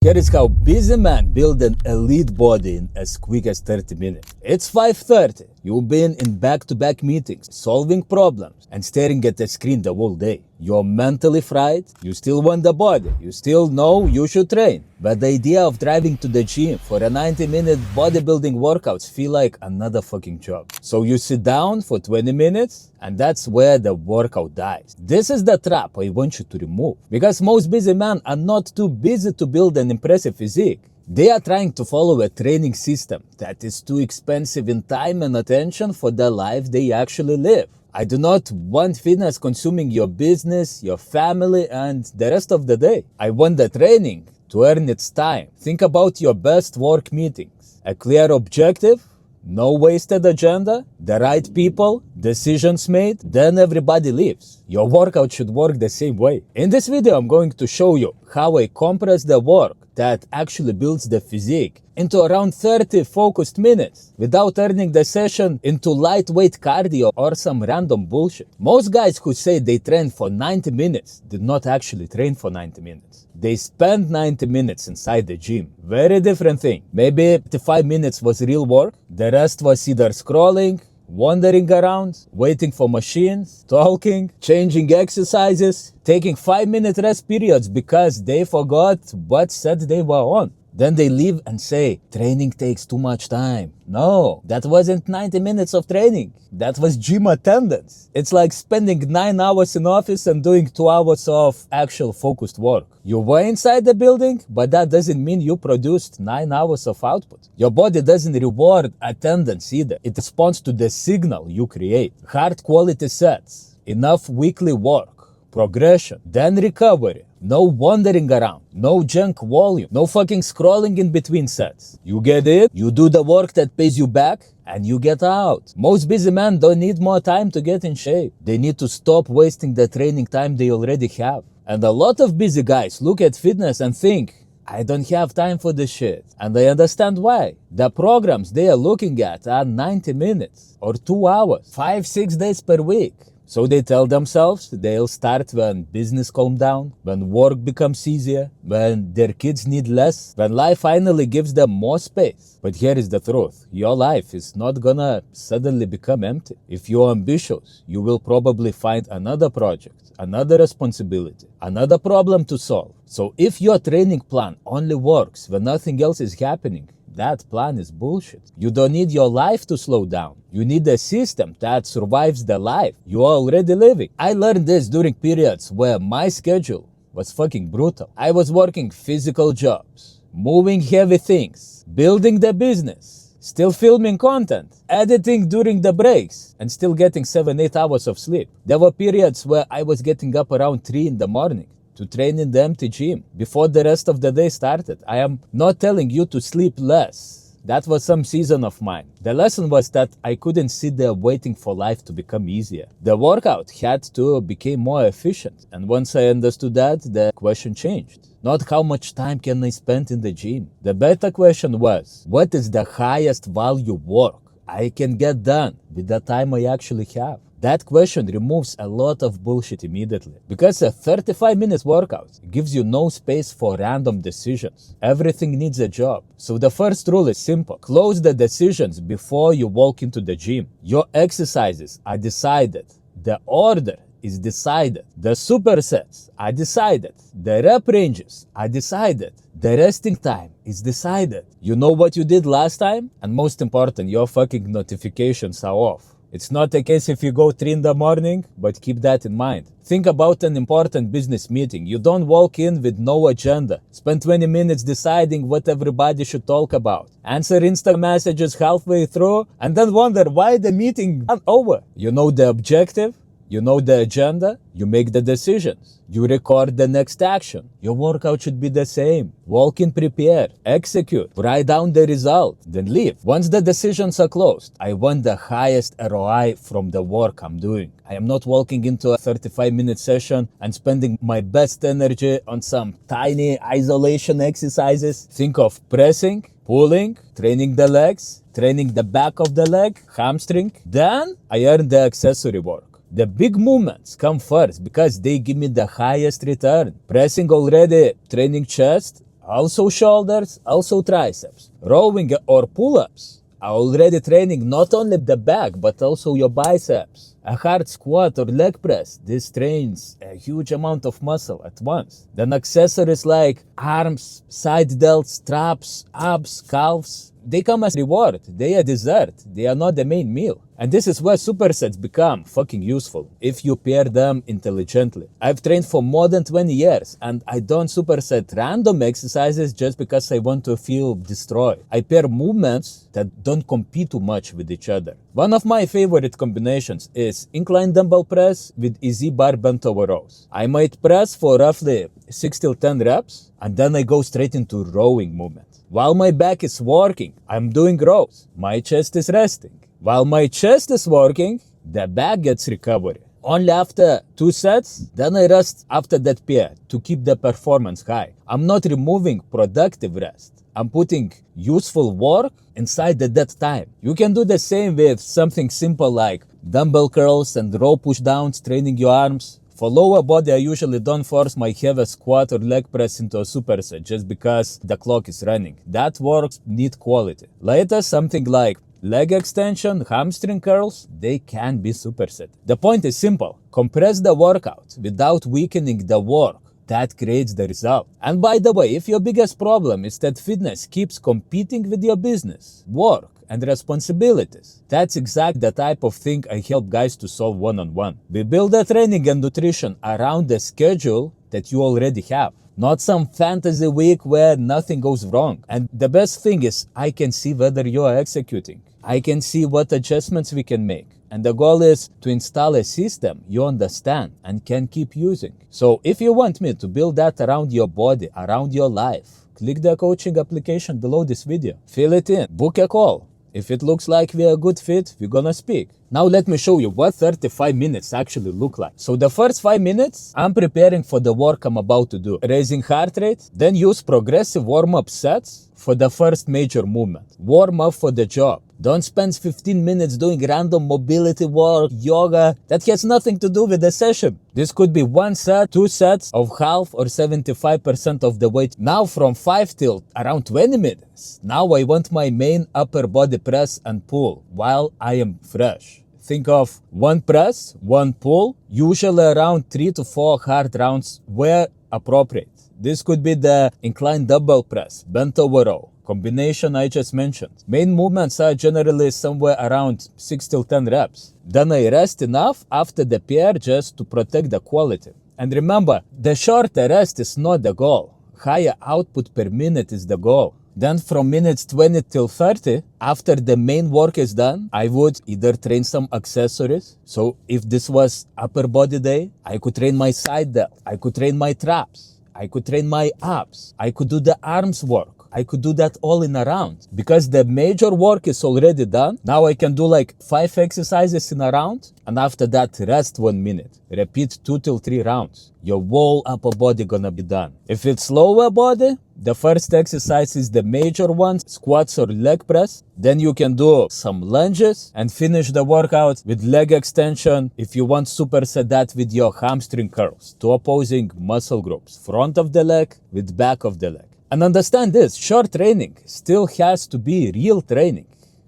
Here is how busy men build an elite body in as quick as 30 minutes. It's 5:30. You've been in back-to-back meetings, solving problems, and staring at the screen the whole day. You're mentally fried, you still want the body, you still know you should train. But the idea of driving to the gym for a 90-minute bodybuilding workouts feel like another fucking job. So you sit down for 20 minutes, and that's where the workout dies. This is the trap I want you to remove. Because most busy men are not too busy to build an impressive physique. They are trying to follow a training system that is too expensive in time and attention for the life they actually live. I do not want fitness consuming your business, your family, and the rest of the day. I want the training to earn its time. Think about your best work meetings. A clear objective, no wasted agenda, the right people, decisions made, then everybody leaves. Your workout should work the same way. In this video, I'm going to show you how I compress the work that actually builds the physique into around 30 focused minutes without turning the session into lightweight cardio or some random bullshit. Most guys who say they train for 90 minutes did not actually train for 90 minutes. They spent 90 minutes inside the gym. Very different thing. Maybe 55 minutes was real work. The rest was either scrolling, wandering around, waiting for machines, talking, changing exercises, taking 5-minute rest periods because they forgot what set they were on. Then they leave and say, training takes too much time. No, that wasn't 90 minutes of training. That was gym attendance. It's like spending 9 hours in office and doing 2 hours of actual focused work. You were inside the building, but that doesn't mean you produced 9 hours of output. Your body doesn't reward attendance either. It responds to the signal you create. Hard quality sets, enough weekly work, progression, then recovery. No wandering around, no junk volume, no fucking scrolling in between sets. You get it, you do the work that pays you back, and you get out. Most busy men don't need more time to get in shape. They need to stop wasting the training time they already have. And a lot of busy guys look at fitness and think, I don't have time for this shit. And I understand why. The programs they are looking at are 90 minutes or 2 hours, 5-6 days per week. So they tell themselves they'll start when business calms down, when work becomes easier, when their kids need less, when life finally gives them more space. But here is the truth. Your life is not gonna suddenly become empty. If you're ambitious, you will probably find another project, another responsibility, another problem to solve. So if your training plan only works when nothing else is happening, that plan is bullshit. You don't need your life to slow down. You need a system that survives the life you are already living. I learned this during periods where my schedule was fucking brutal. I was working physical jobs, moving heavy things, building the business, still filming content, editing during the breaks, and still getting 7-8 hours of sleep. There were periods where I was getting up around 3 in the morning to train in the empty gym before the rest of the day started. I am not telling you to sleep less. That was some season of mine. The lesson was that I couldn't sit there waiting for life to become easier. The workout had to become more efficient. And once I understood that, the question changed. Not how much time can I spend in the gym. The better question was, what is the highest value work I can get done with the time I actually have? That question removes a lot of bullshit immediately. Because a 35-minute workout gives you no space for random decisions. Everything needs a job. So the first rule is simple. Close the decisions before you walk into the gym. Your exercises are decided. The order is decided. The supersets are decided. The rep ranges are decided. The resting time is decided. You know what you did last time? And most important, your fucking notifications are off. It's not a case if you go 3 in the morning, but keep that in mind. Think about an important business meeting. You don't walk in with no agenda. Spend 20 minutes deciding what everybody should talk about. Answer Insta messages halfway through and then wonder why the meeting isn't over. You know the objective, you know the agenda, you make the decisions. You record the next action. Your workout should be the same. Walk in prepared, execute, write down the result, then leave. Once the decisions are closed, I want the highest ROI from the work I'm doing. I am not walking into a 35-minute session and spending my best energy on some tiny isolation exercises. Think of pressing, pulling, training the legs, training the back of the leg, hamstring. Then I earn the accessory work. The big movements come first because they give me the highest return. Pressing already, training chest, also shoulders, also triceps. Rowing or pull-ups are already training not only the back, but also your biceps. A hard squat or leg press, this trains a huge amount of muscle at once. Then accessories like arms, side delts, traps, abs, calves, they come as reward, they are dessert, they are not the main meal. And this is where supersets become fucking useful, if you pair them intelligently. I've trained for more than 20 years, and I don't superset random exercises just because I want to feel destroyed. I pair movements that don't compete too much with each other. One of my favorite combinations is incline dumbbell press with easy bar bent over rows. I might press for roughly 6 till 10 reps, and then I go straight into rowing movement. While my back is working, I'm doing rows. My chest is resting. While my chest is working, the back gets recovery. Only after 2 sets, then I rest after that pair to keep the performance high. I'm not removing productive rest. I'm putting useful work inside at that time. You can do the same with something simple like dumbbell curls and row push downs, training your arms. For lower body, I usually don't force my heavy squat or leg press into a superset just because the clock is running. That works need quality. Later, something like leg extension, hamstring curls, they can be superset. The point is simple. Compress the workout without weakening the work. That creates the result. And by the way, if your biggest problem is that fitness keeps competing with your business, work, and responsibilities, that's exactly the type of thing I help guys to solve one-on-one. We build the training and nutrition around the schedule that you already have. Not some fantasy week where nothing goes wrong. And the best thing is I can see whether you are executing. I can see what adjustments we can make. And the goal is to install a system you understand and can keep using. So if you want me to build that around your body, around your life, click the coaching application below this video. Fill it in, book a call. If it looks like we're a good fit, we're gonna speak. Now let me show you what 35 minutes actually look like. So the first 5 minutes, I'm preparing for the work I'm about to do. Raising heart rate, then use progressive warm-up sets for the first major movement. Warm up for the job. Don't spend 15 minutes doing random mobility work, yoga. That has nothing to do with the session. This could be 1 set, 2 sets of half or 75% of the weight. Now from 5 till around 20 minutes. Now I want my main upper body press and pull while I am fresh. Think of 1 press, 1 pull, usually around 3 to 4 hard rounds where appropriate. This could be the incline dumbbell press, bent over row, combination I just mentioned. Main movements are generally somewhere around 6 till 10 reps. Then I rest enough after the pair just to protect the quality. And remember, the shorter rest is not the goal. Higher output per minute is the goal. Then from minutes 20 till 30, after the main work is done, I would either train some accessories. So if this was upper body day, I could train my side delt, I could train my traps, I could train my abs, I could do the arms work. I could do that all in a round. Because the major work is already done, now I can do like 5 exercises in a round, and after that rest 1 minute. Repeat 2 till 3 rounds. Your whole upper body gonna be done. If it's lower body, the first exercise is the major one, squats or leg press. Then you can do some lunges and finish the workout with leg extension. If you want, superset that with your hamstring curls. 2 opposing muscle groups, front of the leg with back of the leg. And understand this, short training still has to be real training.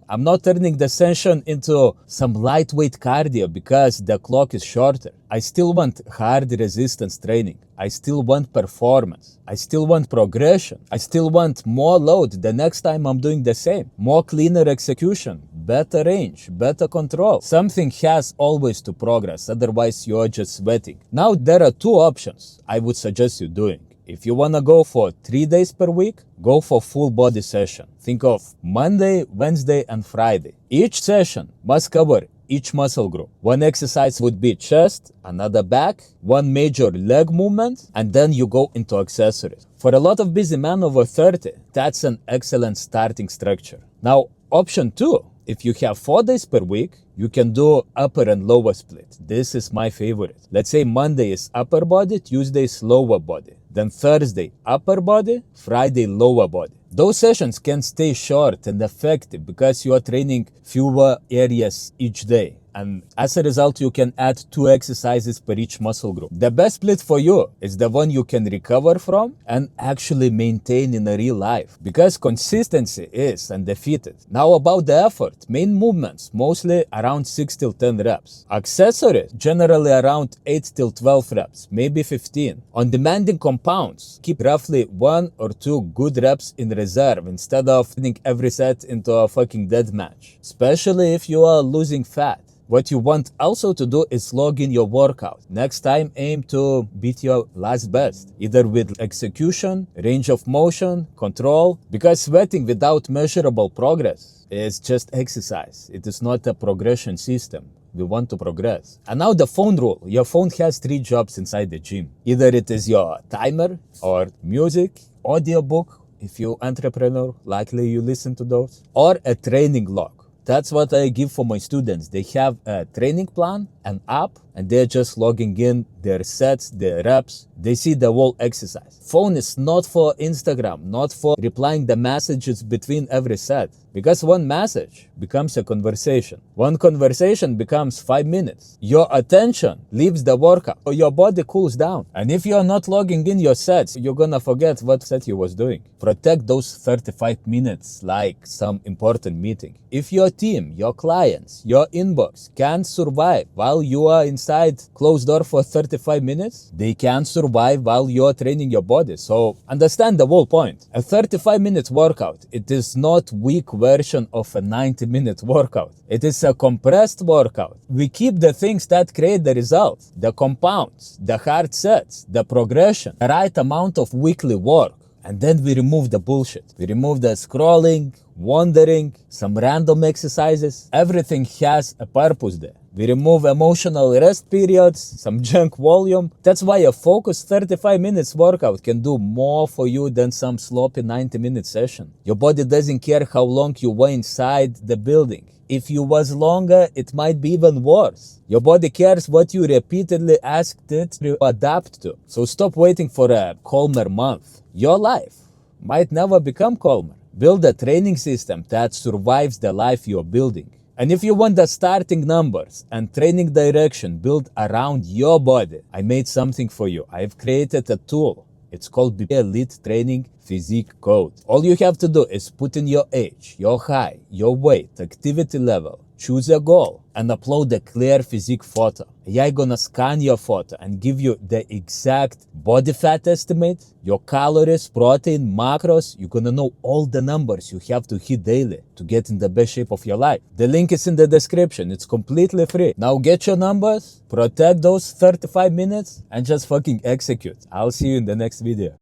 I'm not turning the session into some lightweight cardio because the clock is shorter. I still want hard resistance training. I still want performance. I still want progression. I still want more load the next time I'm doing the same. More cleaner execution, better range, better control. Something has always to progress, otherwise you're just sweating. Now there are 2 options I would suggest you doing. If you want to go for 3 days per week, go for full body session. Think of Monday, Wednesday, and Friday. Each session must cover each muscle group. 1 exercise would be chest, another back, 1 major leg movement, and then you go into accessories. For a lot of busy men over 30, that's an excellent starting structure. Now, option 2, if you have 4 days per week, you can do upper and lower split. This is my favorite. Let's say Monday is upper body, Tuesday is lower body. Then Thursday, upper body, Friday, lower body. Those sessions can stay short and effective because you are training fewer areas each day. And as a result, you can add 2 exercises per each muscle group. The best split for you is the one you can recover from and actually maintain in a real life, because consistency is undefeated. Now about the effort. Main movements, mostly around 6 till 10 reps. Accessories, generally around 8 till 12 reps, maybe 15. On demanding compounds, keep roughly 1 or 2 good reps in reserve instead of turning every set into a fucking dead match, especially if you are losing fat. What you want also to do is log in your workout. Next time, aim to beat your last best, either with execution, range of motion, control, because sweating without measurable progress is just exercise. It is not a progression system. We want to progress. And now the phone rule. Your phone has 3 jobs inside the gym. Either it is your timer or music, audiobook, if you're entrepreneur, likely you listen to those, or a training log. That's what I give for my students. They have a training plan, an app, and they're just logging in their sets, their reps. They see the whole exercise. Phone is not for Instagram, not for replying the messages between every set, because one message becomes a conversation. One conversation becomes 5 minutes. Your attention leaves the workout, or your body cools down. And if you're not logging in your sets, you're gonna forget what set you was doing. Protect those 35 minutes like some important meeting. If your team, your clients, your inbox can't survive while you are inside closed door for 35 minutes, they can't survive while you're training your body. So understand the whole point. A 35 minutes workout, it is not weak version of a 90-minute workout. It is a compressed workout. We keep the things that create the result, the compounds, the hard sets, the progression, the right amount of weekly work. And then we remove the bullshit. We remove the scrolling, wandering, some random exercises. Everything has a purpose there. We remove emotional rest periods, some junk volume. That's why a focused 35 minutes workout can do more for you than some sloppy 90-minute session. Your body doesn't care how long you were inside the building. If you was longer, it might be even worse. Your body cares what you repeatedly asked it to adapt to. So stop waiting for a calmer month. Your life might never become calmer. Build a training system that survives the life you're building. And if you want the starting numbers and training direction built around your body, I made something for you. I've created a tool. It's called Elite Training Physique Code. All you have to do is put in your age, your height, your weight, activity level, choose a goal, and upload a clear physique photo. AI gonna scan your photo and give you the exact body fat estimate, your calories, protein, macros. You're gonna know all the numbers you have to hit daily to get in the best shape of your life. The link is in the description. It's completely free. Now get your numbers, protect those 35 minutes, and just fucking execute. I'll see you in the next video.